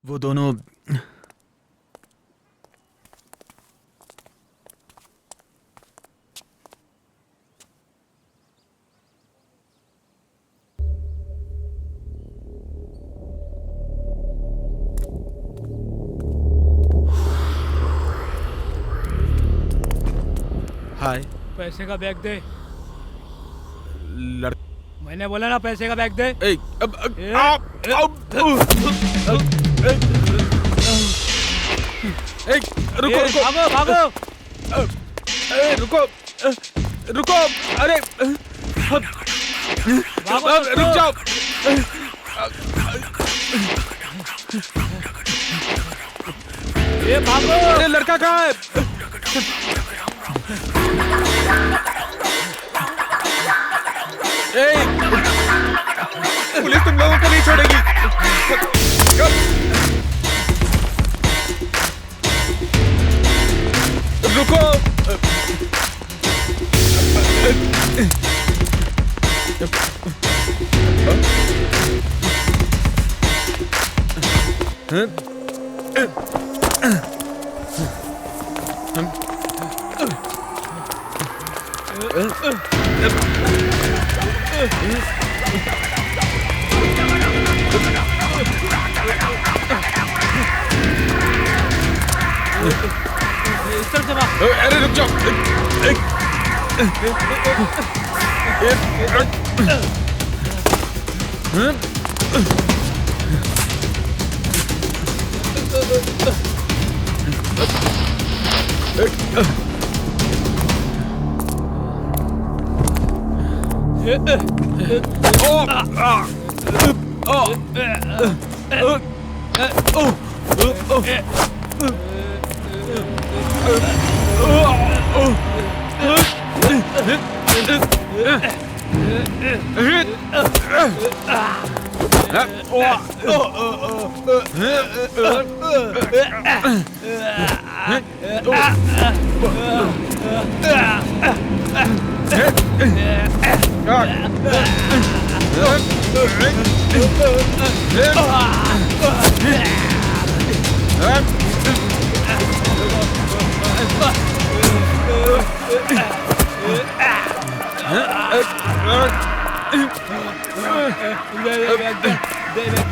वो दोनों हाय पैसे का बैग दे। लड़ मैंने बोला ना पैसे का बैग दे। ए, अब, रुको रुको भागो भागो। रुको रुको अरे भागो रुक जाओ। ये भागो। अरे लड़का कहाँ है? पुलिस तुम लोगों को नहीं छोड़ेगी। रुको। इस तरफ से भाग। अरे रुक जाओ।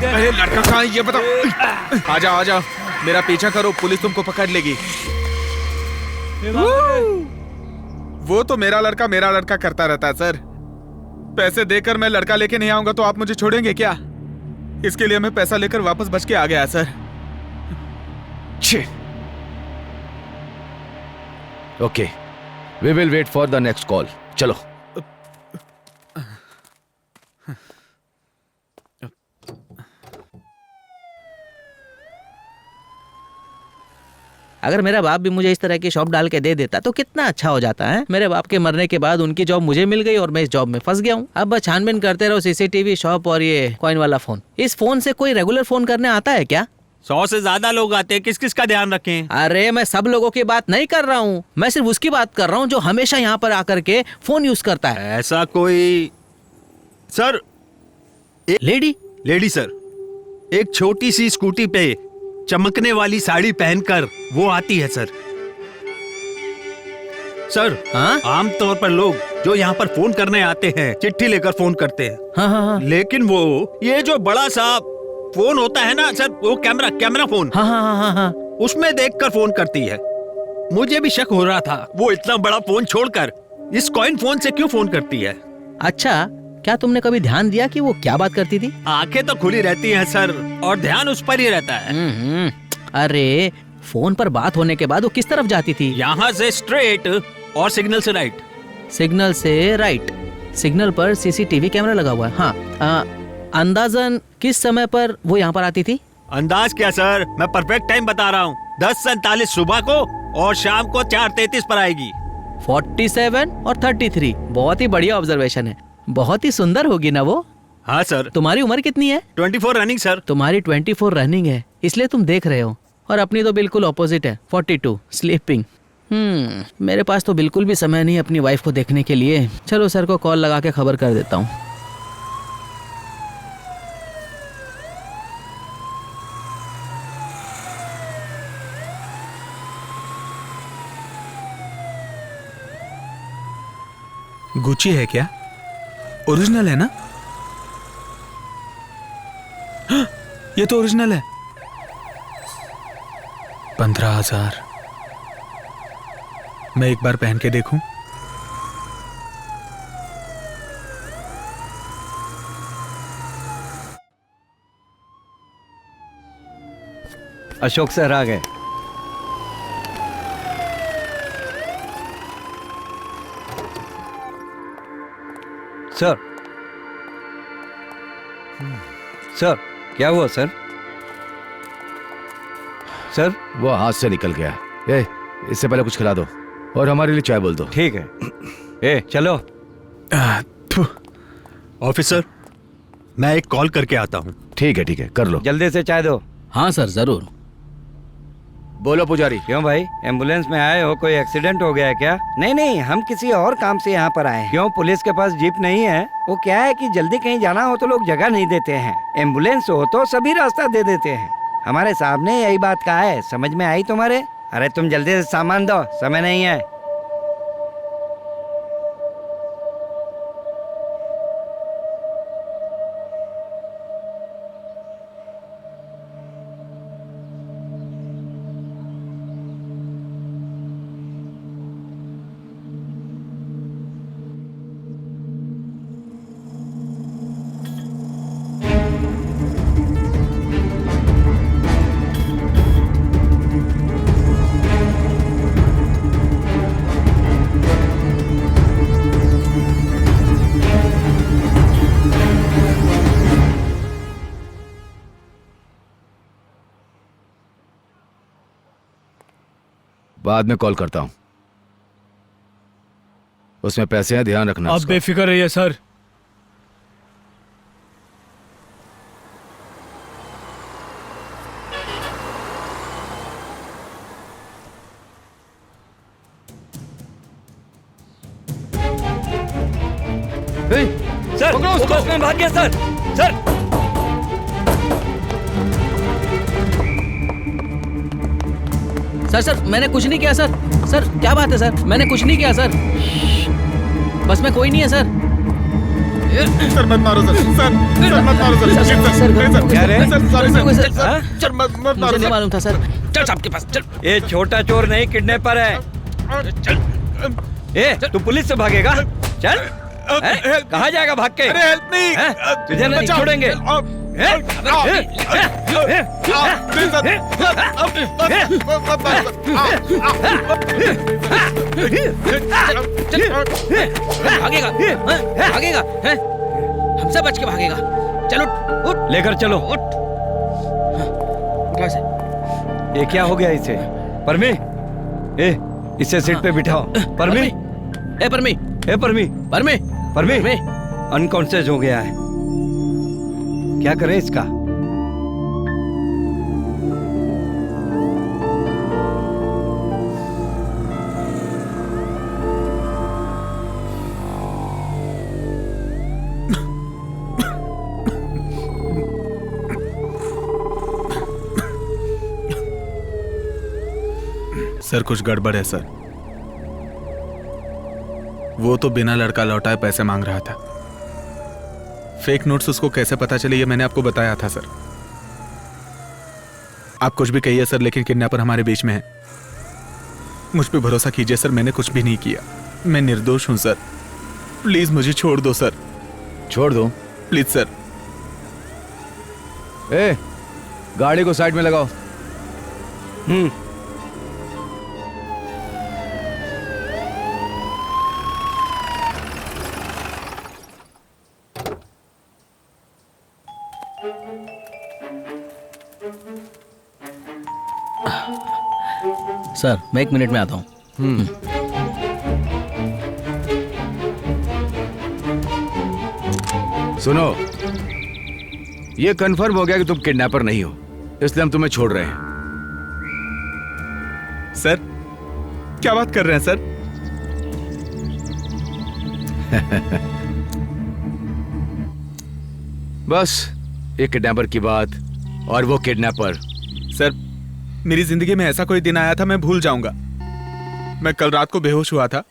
अरे लड़का कहाँ है ये बताओ। आजा आजा मेरा पीछा करो, पुलिस तुमको पकड़ लेगी। वो तो मेरा लड़का करता रहता है सर। पैसे देकर मैं लड़का लेके नहीं आऊंगा तो आप मुझे छोड़ेंगे क्या? इसके लिए मैं पैसा लेकर वापस बच के आ गया sir. Okay, we will wait for the next call. चलो। अगर मेरा बाप भी मुझे इस तरह की शॉप डाल के दे देता तो कितना अच्छा हो जाता है। मेरे बाप के मरने के बाद उनकी जॉब मुझे मिल गई और मैं इस जॉब में फंस गया हूँ। अब बस छानबीन करते रहो, सीसीटीवी, शॉप और ये कॉइन वाला फोन। इस फोन से कोई रेगुलर फोन करने आता है क्या? 100 से ज्यादा लोग आते हैं, किस किस का ध्यान रखें? अरे मैं सब लोगों की बात नहीं कर रहा हूँ, मैं सिर्फ उसकी बात कर रहा हूँ जो हमेशा यहाँ पर आकर के फोन यूज करता है। ऐसा कोई सर? लेडी सर, एक छोटी सी स्कूटी पे चमकने वाली साड़ी पहनकर वो आती है सर। सर हाँ? आमतौर पर लोग जो यहाँ पर फोन करने आते हैं चिट्ठी लेकर फोन करते हैं। हाँ। लेकिन वो ये जो बड़ा सा फोन होता है ना सर, वो कैमरा फोन, हाँ। उसमें देखकर फोन करती है। मुझे भी शक हो रहा था वो इतना बड़ा फोन छोड़कर इस कॉइन फोन से क्यों फोन करती है। अच्छा, क्या तुमने कभी ध्यान दिया कि वो क्या बात करती थी? आंखें तो खुली रहती हैं सर और ध्यान उस पर ही रहता है। अरे फोन पर बात होने के बाद वो किस तरफ जाती थी? यहाँ से स्ट्रेट और सिग्नल से राइट। सिग्नल से राइट। सिग्नल पर सीसीटीवी कैमरा लगा हुआ है। हाँ, अंदाजन किस समय पर वो यहाँ पर आती थी? अंदाज क्या सर, मैं परफेक्ट टाइम बता रहा हूँ। 10:47 सुबह को और शाम को 4:33 पर आएगी। 47 और 33, बहुत ही बढ़िया ऑब्जर्वेशन है। बहुत ही सुंदर होगी ना वो? हाँ सर। तुम्हारी उम्र कितनी है? 24 रनिंग सर। तुम्हारी 24 रनिंग है, इसलिए तुम देख रहे हो, और अपनी तो बिल्कुल ऑपोजिट है, 42 स्लीपिंग। मेरे पास तो बिल्कुल भी समय नहीं अपनी वाइफ को देखने के लिए। चलो सर को कॉल लगा के खबर कर देता हूँ। गुची है क्या? ओरिजिनल है ना? हाँ, ये तो ओरिजिनल है। 15,000। मैं एक बार पहन के देखूं? अशोक सर आ गए। सर सर क्या हुआ सर? सर वो हाथ से निकल गया। ए, इससे पहले कुछ खिला दो और हमारे लिए चाय बोल दो। ठीक है। ए चलो। थू। ऑफिसर, मैं एक कॉल करके आता हूँ। ठीक है, कर लो। जल्दी से चाय दो। हाँ सर जरूर। बोलो पुजारी। क्यों भाई, एम्बुलेंस में आए हो? कोई एक्सीडेंट हो गया है क्या? नहीं नहीं, हम किसी और काम से यहाँ पर आए हैं। क्यों, पुलिस के पास जीप नहीं है? वो क्या है कि जल्दी कहीं जाना हो तो लोग जगह नहीं देते हैं, एम्बुलेंस हो तो सभी रास्ता दे देते हैं। हमारे साहब ने यही बात कहा है, समझ में आई तुम्हारे? अरे तुम जल्दी से सामान दो, समय नहीं है। बाद में कॉल करता हूँ। उसमें पैसे हैं, ध्यान रखना। आप उसका। बेफिक्र रहिए सर। सर वो बस में भाग गया सर। सर सर मैंने कुछ नहीं किया सर। सर क्या बात है सर, मैंने कुछ नहीं किया सर। बस में कोई नहीं है सर। सर मत मारो सर। सर मत मारो सर। सर क्या रे? सर मत मुझे मारो नहीं सर। मालूम था सर। चल साहब के पास चल। ये छोटा चोर नहीं, किडनैपर है। ए तू पुलिस से भागेगा? चल। कहाँ जाएगा भाग के? अरे हेल्प मी। हैं? तुझे नहीं छोड़ेंगे। भागेगा भागेगा हैं? हमसे बच के भागेगा। चलो उठ लेकर चलो। उठा से। ये क्या हो गया इसे? परमी, ए इसे सीट पे बिठाओ। परमी, ए परमी, ए permit, permit, permit, permit. Unconscious हो गया है। क्या करे इसका? सर कुछ गड़बड़ है सर। वो तो बिना लड़का लौटाए पैसे मांग रहा था। फेक नोट्स उसको कैसे पता चले ये मैंने आपको बताया था सर। आप कुछ भी कहिए सर, लेकिन किडनैपर हमारे बीच में है। मुझ पे भरोसा कीजिए सर, मैंने कुछ भी नहीं किया। मैं निर्दोष हूं सर। प्लीज मुझे छोड़ दो सर। छोड़ दो? Please sir. ए, गाड़ी को साइड में लगाओ। सर मैं 1 मिनट में आता हूँ। सुनो, ये कंफर्म हो गया कि तुम किडनैपर नहीं हो, इसलिए हम तुम्हें छोड़ रहे हैं। सर क्या बात कर रहे हैं सर? बस एक किडनैपर की बात, और वो किडनैपर। सर मेरी जिंदगी में ऐसा कोई दिन आया था मैं भूल जाऊंगा। मैं कल रात को बेहोश हुआ था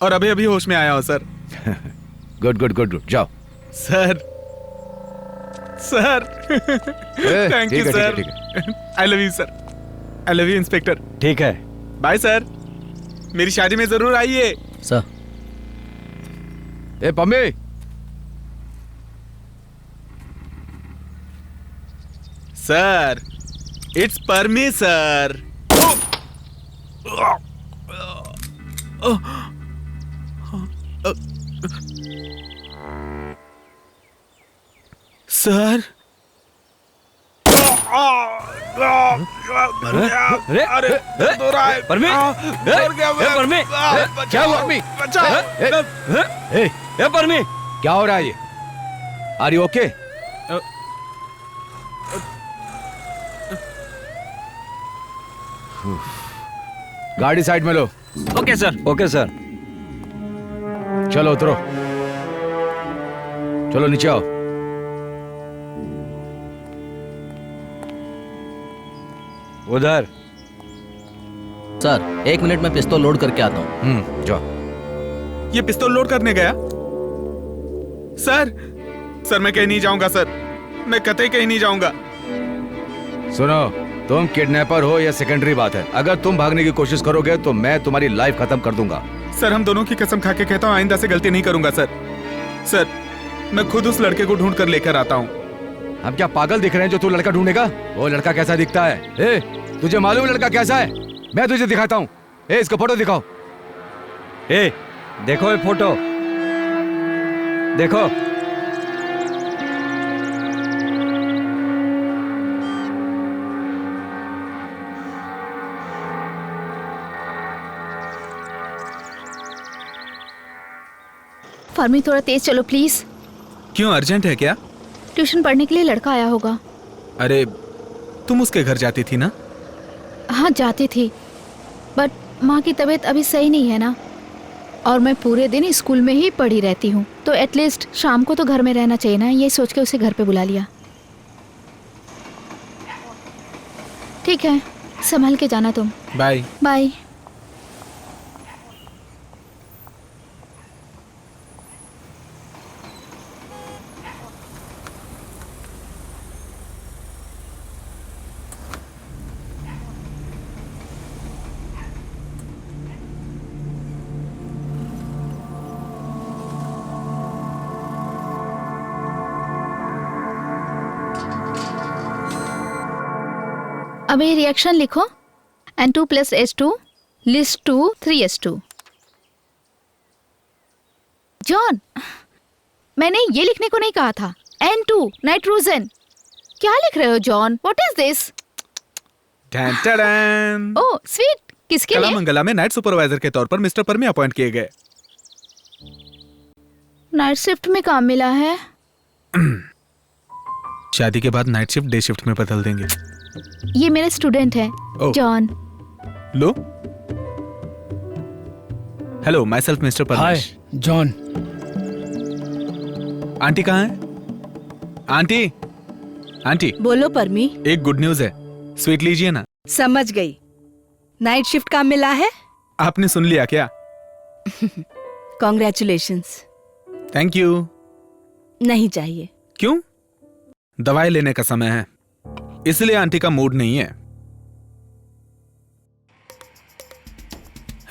और अभी अभी होश में आया हूं sir. Good good good good, जाओ। सर सर थैंक ठीक यू है, सर। ठीक है। I love you sir. I love you inspector. ठीक है। Bye sir. मेरी शादी में जरूर आइए। सर ए Pammi, sir it's Parmi sir. Sir अरे दर्द हो रहा है। परमी, डर गया मैं। परमी, बचाओ, क्या हुआ परमी? बचाओ। ए, परमी, क्या हो रहा है ये? Are you okay? गाड़ी साइड में लो। Okay sir. Okay sir. चलो उतरो, चलो नीचे आओ। उधर। सर 1 मिनट में पिस्तौल लोड करके आता हूँ। जाओ। ये पिस्तौल लोड करने गया। सर सर मैं कहीं नहीं जाऊंगा सर। मैं कतई कहीं नहीं जाऊंगा। सुनो, तुम किडनैपर हो या सेकेंडरी बात है, अगर तुम भागने की कोशिश करोगे तो मैं तुम्हारी लाइफ खत्म कर दूंगा। सर हम दोनों की कसम खा के कहता हूँ आइंदा से गलती नहीं करूंगा सर। सर मैं खुद उस लड़के को ढूंढ कर लेकर आता हूँ। हम क्या पागल दिख रहे हैं जो तू लड़का ढूंढेगा? वो लड़का कैसा दिखता है? ए, तुझे मालूम है लड़का कैसा है? मैं तुझे दिखाता हूँ। ए, इसका फोटो दिखाओ। ए, देखो ये फोटो, देखो। फर्मी थोड़ा तेज चलो प्लीज। क्यों, अर्जेंट है क्या? ट्यूशन पढ़ने के लिए लड़का आया होगा। अरे तुम उसके घर जाती थी ना? हाँ जाती थी, बट माँ की तबीयत अभी सही नहीं है ना, और मैं पूरे दिन स्कूल में ही पढ़ी रहती हूँ, तो एटलीस्ट शाम को तो घर में रहना चाहिए ना। ये सोच के उसे घर पे बुला लिया। ठीक है, संभल के जाना तुम। Bye bye. अब ये रिएक्शन लिखो। N2 + H2 list 2 3S2। John, मैंने ये लिखने को नहीं कहा था। N2 nitrogen. क्या लिख रहे हो John? What is this? Oh sweet. किसके लिए? कलामंगला में नाइट सुपरवाइजर के तौर पर मिस्टर परमी अपॉइंट किए गए। नाइट शिफ्ट में काम मिला है। शादी के बाद नाइट शिफ्ट डे शिफ्ट में बदल देंगे। ये मेरे स्टूडेंट हैं, ओह। जॉन। लो। Hello, myself mister hi Paramesh. John. Aunty कहाँ है? आंटी, आंटी बोलो परमी। एक गुड न्यूज है, स्वीट लीजिए ना। समझ गई। नाइट शिफ्ट काम मिला है। आपने सुन लिया क्या? कॉन्ग्रेचुलेशंस। Thank you. नहीं चाहिए। क्यों? दवाई लेने का समय है, इसलिए आंटी का मूड नहीं है।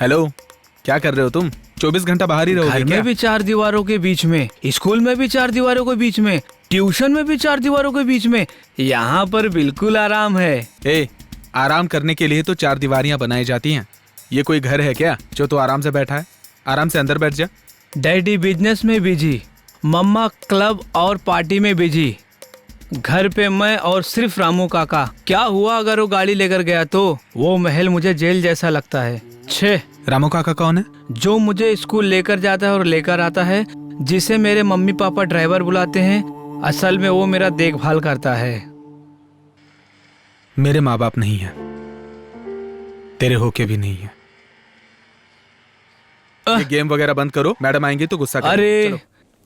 हेलो, क्या कर रहे हो तुम? 24 घंटा बाहर ही रहोगे घर क्या? में भी 4 दीवारों के बीच में, स्कूल में भी 4 दीवारों के बीच में, ट्यूशन में भी 4 दीवारों के बीच में। यहाँ पर बिल्कुल आराम है। ए, आराम करने के लिए तो 4 दीवारियां बनाई जाती हैं। ये कोई घर है क्या जो तू आराम से बैठा है? आराम से अंदर बैठ जा। डैडी बिजनेस में बिजी, मम्मा क्लब और पार्टी में बिजी, घर पे मैं और सिर्फ रामू काका। क्या हुआ अगर वो गाड़ी लेकर गया तो? वो महल मुझे जेल जैसा लगता है। छे, रामू काका कौन है? जो मुझे स्कूल लेकर जाता है और लेकर आता है, जिसे मेरे मम्मी पापा ड्राइवर बुलाते हैं, असल में वो मेरा देखभाल करता है। मेरे माँ बाप नहीं है, तेरे होके भी नहीं है। ये गेम वगैरह बंद करो, मैडम आएंगी तो गुस्सा करेंगी। अरे चलो।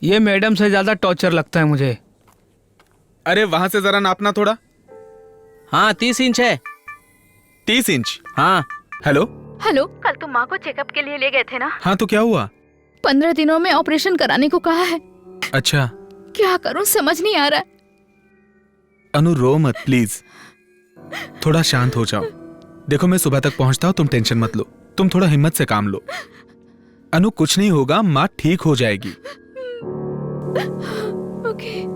ये मैडम से ज्यादा टॉर्चर लगता है मुझे। अरे वहां से जरा नापना थोड़ा। हाँ 30 इंच है। 30 इंच? हाँ हेलो। हेलो, कल तुम माँ को चेकअप के लिए ले गए थे ना? हाँ तो क्या हुआ? 15 दिनों में ऑपरेशन कराने को कहा है। अच्छा क्या करूं समझ नहीं आ रहा। अनु रो मत प्लीज, थोड़ा शांत हो जाओ। देखो मैं सुबह तक पहुंचता हूं, तुम टेंशन मत लो, तुम थोड़ा हिम्मत से काम लो। अनु कुछ नहीं होगा, माँ ठीक हो जाएगी। ओके।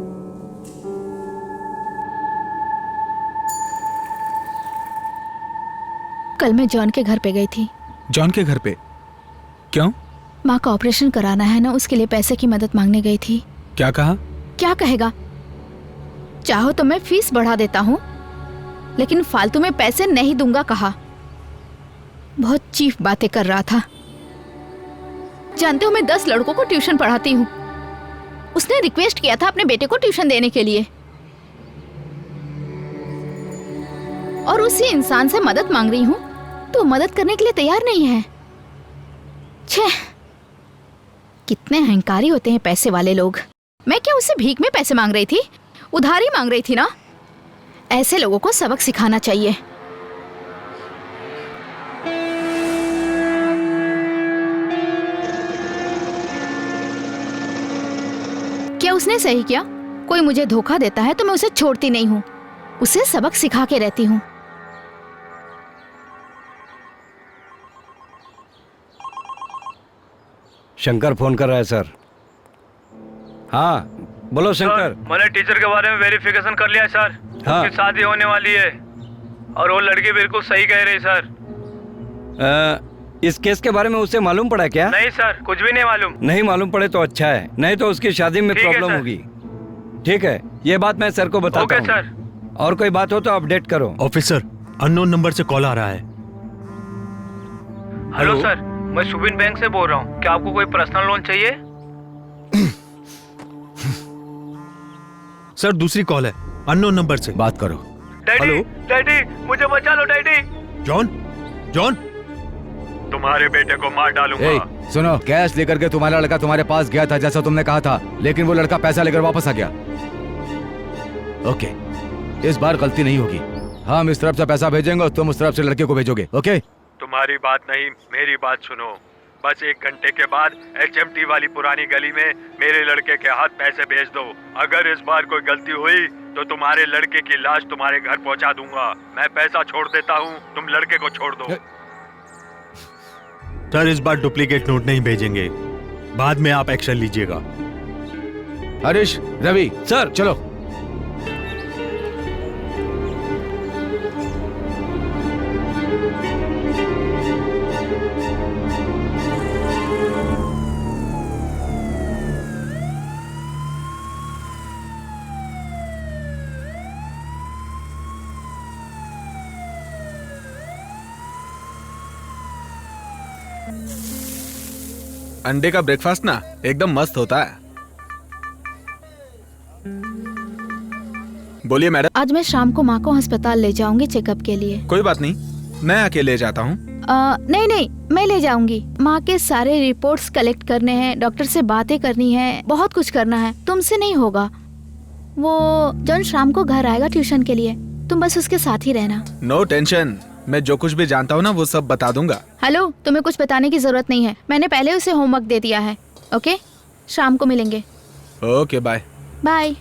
कल मैं जॉन के घर पे गई थी। जॉन के घर पे? क्यों? माँ का ऑपरेशन कराना है ना, उसके लिए पैसे की मदद मांगने गई थी। क्या कहा? क्या कहेगा, चाहो तो मैं फीस बढ़ा देता हूँ, लेकिन फालतू में पैसे नहीं दूंगा कहा। बहुत चीफ बातें कर रहा था। जानते हो मैं 10 लड़कों को ट्यूशन पढ़ाती हूँ। उसने रिक्वेस्ट किया था अपने बेटे को ट्यूशन देने के लिए, और उसी इंसान से मदद मांग रही हूँ तो मदद करने के लिए तैयार नहीं है। छे, कितने अहंकारी होते हैं पैसे वाले लोग। मैं क्या उससे भीख में पैसे मांग रही थी? उधारी मांग रही थी ना। ऐसे लोगों को सबक सिखाना चाहिए। क्या उसने सही किया? कोई मुझे धोखा देता है तो मैं उसे छोड़ती नहीं हूँ, उसे सबक सिखा के रहती हूँ। शंकर फोन कर रहा है सर। हाँ बोलो शंकर। मैंने टीचर के बारे में वेरिफिकेशन कर लिया सर। हाँ। उसकी शादी होने वाली है और वो लड़की बिल्कुल सही कह रही सर। इस केस के बारे में उसे मालूम पड़ा क्या? नहीं सर, कुछ भी नहीं मालूम। नहीं मालूम पड़े तो अच्छा है, नहीं तो उसकी शादी में ठीक है, प्रॉब्लम सर। होगी। ठीक है, ये बात मैं सर को बताता ओके हूँ। सर। और कोई बात हो तो अपडेट करो। ऑफिसर, अननोन नंबर से कॉल आ रहा है। हेलो सर, मैं सुबिन बैंक से बोल रहा हूँ। क्या आपको कोई पर्सनल लोन चाहिए? सर दूसरी कॉल है, अननोन नंबर से। बात करो। Daddy, hello? डैडी मुझे बचा लो डैडी। जॉन, जॉन, तुम्हारे बेटे को मार डालूंगा। ए, सुनो, कैश लेकर के तुम्हारा लड़का तुम्हारे पास गया था जैसा तुमने कहा था, लेकिन वो लड़का पैसा लेकर वापस आ गया। ओके, इस बार गलती नहीं होगी। हम इस तरफ से पैसा भेजेंगे और तुम उस तरफ से लड़के को भेजोगे। ओके? तुम्हारी बात नहीं, मेरी बात सुनो। बस 1 घंटे के बाद HMT वाली पुरानी गली में मेरे लड़के के हाथ पैसे भेज दो। अगर इस बार कोई गलती हुई तो तुम्हारे लड़के की लाश तुम्हारे घर पहुंचा दूंगा। मैं पैसा छोड़ देता हूँ, तुम लड़के को छोड़ दो। सर इस बार डुप्लीकेट नोट नहीं भेजेंगे, बाद में आप एक्शन लीजिएगा। हरीश, रवि, सर चलो। अंडे का ब्रेकफास्ट ना एकदम मस्त होता है। बोलिए मैडम। आज मैं शाम को माँ को अस्पताल ले जाऊंगी चेकअप के लिए। कोई बात नहीं, मैं अकेले जाता हूँ। नहीं नहीं, मैं ले जाऊंगी। माँ के सारे रिपोर्ट्स कलेक्ट करने हैं, डॉक्टर से बातें करनी है, बहुत कुछ करना है। तुमसे नहीं होगा। वो जॉन शाम को घर आएगा ट्यूशन के लिए, तुम बस उसके साथ ही रहना। नो टेंशन, मैं जो कुछ भी जानता हूँ ना वो सब बता दूंगा। हेलो, तुम्हें कुछ बताने की जरूरत नहीं है, मैंने पहले उसे होमवर्क दे दिया है। ओके, शाम को मिलेंगे। Okay bye. बाय।